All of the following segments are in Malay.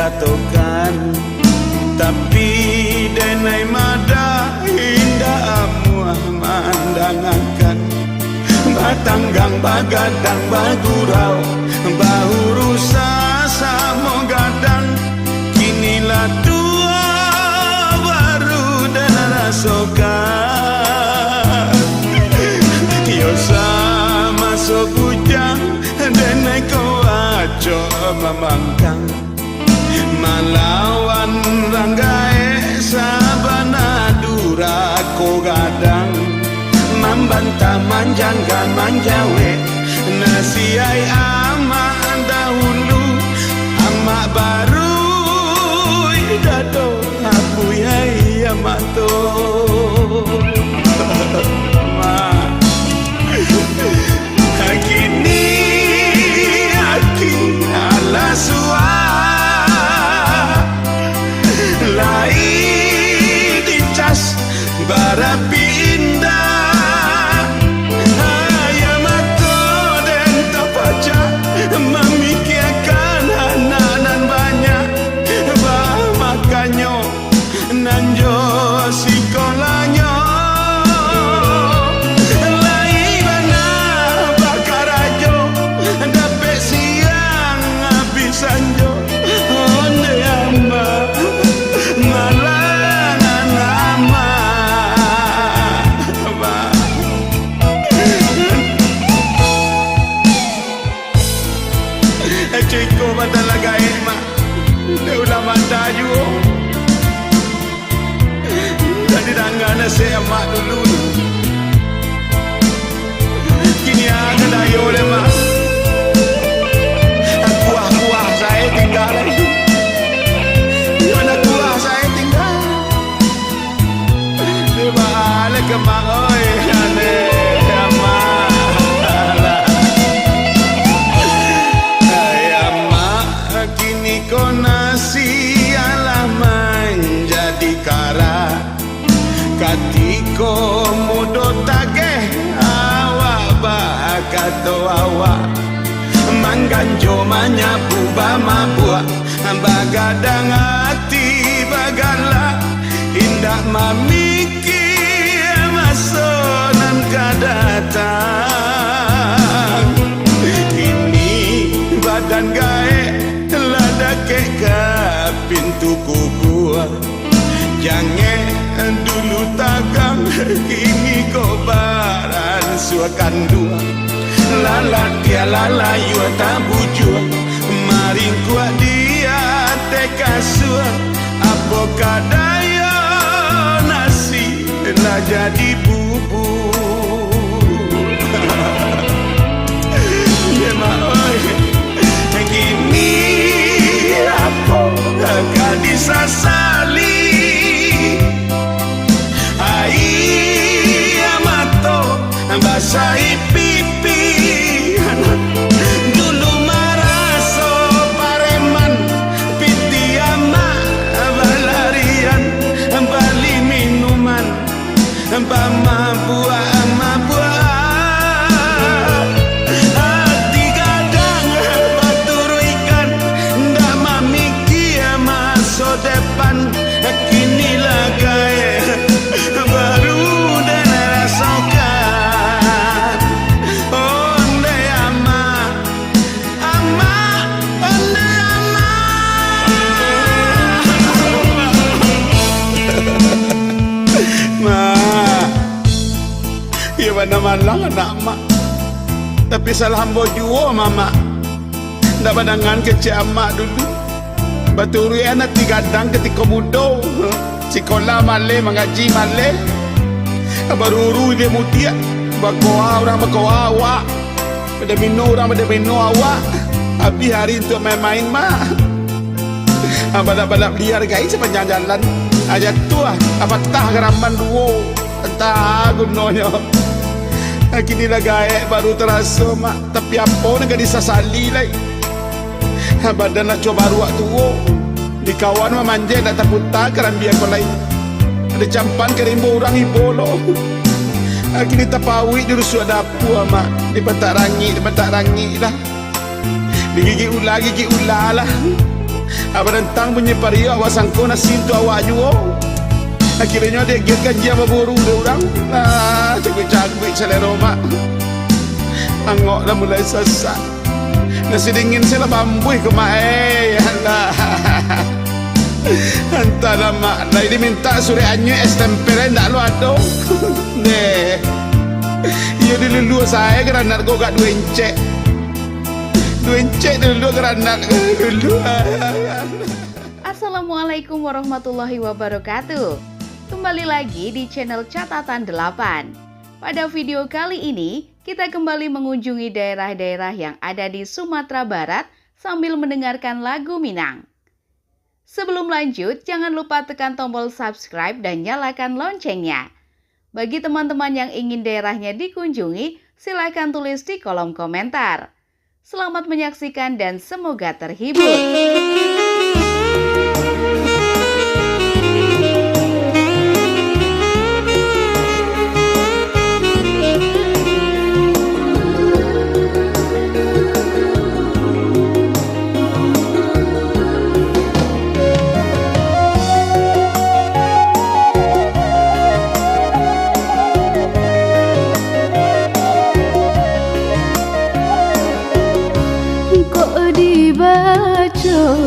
katokan, tapi denai mada indah muah mandangakan. Batanggang bagadang bagurau, bahu rusa samo gadang. Kinilah tua baru dan rasokan. Yo sama so bujang denai ko aco mamangkang. Malawan ranggae sabana dura ko gadang. Membantah manjangkan manjawe nasiai ama dahulu ama baru idado aku yai amato kini aki ala sua lai dicas barapi indah. Memikirkan anak-anak banyak, bah makannya nanjo sekolahnya. Lai mana bakar ajo, dapat siang habis anjo. Onde amba malangan ama. Ciko badala gae ma de ulama dayu tadi dangana saya mak dulu kini ada dayo le ma kuah saya tinggal mana kuah saya tinggal de bale ke mak oi ane ama. Kini ko nasi alah menjadi kara, katiko mudo tageh awak bakato awak mangganjo manyapu bamabua bagadang hati bagala indah mamikir masonan kadatang. Kini badan gae dake ke pintu kubur, jangan dulu tagang kini kobaran suakan dua. Lala dia lala yua tabujua, maring kuat dia tekasua. Apa kadaya nasi lah jadi bubur. Ya oi gini gak disasali ai amato basahi pipi dulu maraso pareman piti ama balarian bali minuman bama buah ama buah. Depan kinilah gaya baru dan rasakan. Onde ama ama onde ama. Ma ya mana malang anak mak tapi salah hambo juo mama ndak badangan kecil amak dulu. Baturi anak tigadang ketika muda sekolah male mengaji male baru dia mutia bakoa orang bakoa awak pada minum orang pada minum awak habis hari untuk main-main mah balap-balap liar guys sepanjang jalan aja tua apa tah geraman duo entah gunanya kini lah gaek baru terasa mak tapi apa nak disasali lagi. Badan nak coba ruak tuo di kawan memanja nak takut tak kerambian kau lain ada campan kerimbo orang ibolo kini tapawi di rusuh dapur mak di petak rangi lah di gigi ulah lah Abarantang bunyi pario awasangko na sinto awak juo. Akhirnya dia giatkan dia berburu dia orang. Nah, cakui-cakui selera mak. Angok dah mulai sesak. Nasi dingin sila bambui ke mak alah. Entahlah mak, dah diminta suri anyu es tempere ndak lu ada. Deh. Ia dulu saya kerana kau kat dua encik. Dua encik dulu kerana dulu. Assalamualaikum warahmatullahi wabarakatuh. Kembali lagi di channel Catatan 8. Pada video kali ini, kita kembali mengunjungi daerah-daerah yang ada di Sumatera Barat sambil mendengarkan lagu Minang. Sebelum lanjut, jangan lupa tekan tombol subscribe dan nyalakan loncengnya. Bagi teman-teman yang ingin daerahnya dikunjungi, silakan tulis di kolom komentar. Selamat menyaksikan dan semoga terhibur.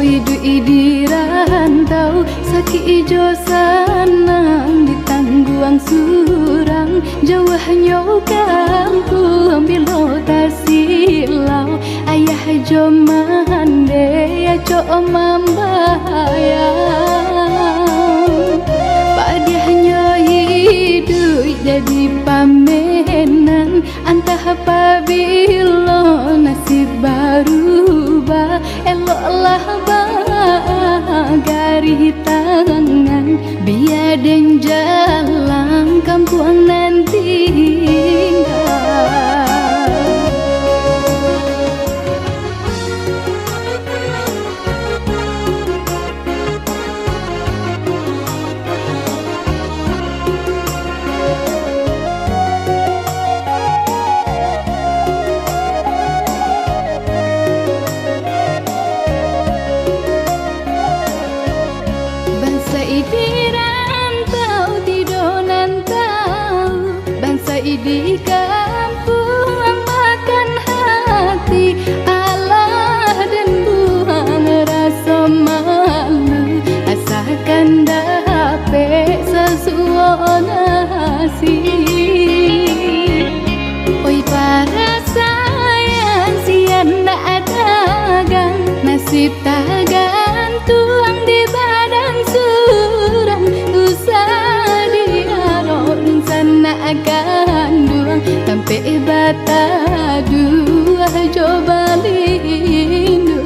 Hidup di rantau, sakit ijo sanang di tangguang surang, jauhnya kampung bilo tasilau, ayah jo mande ya co mambayang, padahnya hidup jadi pamenan, antah apabila nasib berubah, eloklah bagari tangan, biar dan jalan kampung nanti di kampung makan hati, alah dan buang rasa malu, asalkan dapat sesuatu nasi. Oi para sayang, sian nak dagang, nasib tak gantung di badan surang, usah diarok dan sana akan sampai bata dua coba lindung.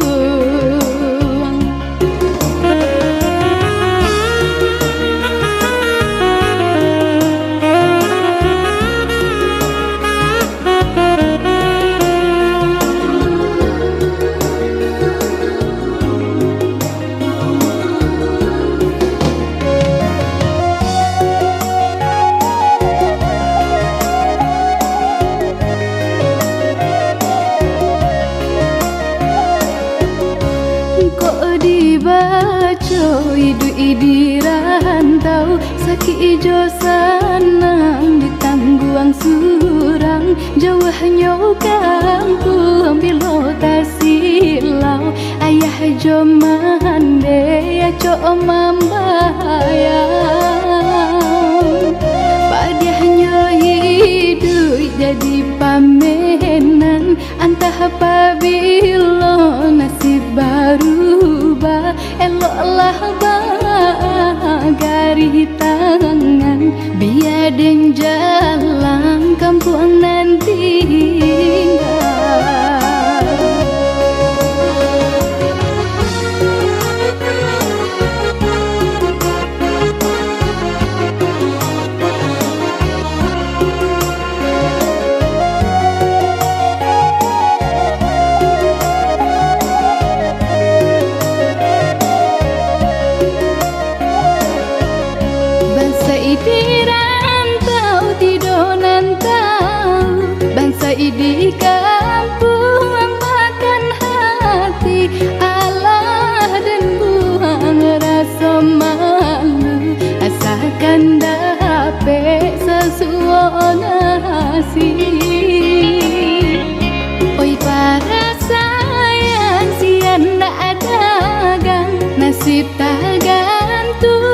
Hidup di rantau, sakit ijo sanang di tangguang surang, jauhnya kampung bilo tasilau, ayah jo mande ya co mambayang, padahnya hidup jadi pamenan, antah apabila nasib berubah, eloklah bagari tangan, biar dan jalan kampung nanti di rantau tidonan kasih. Oi para sayang, sian nak dagang, nasib tak gantung.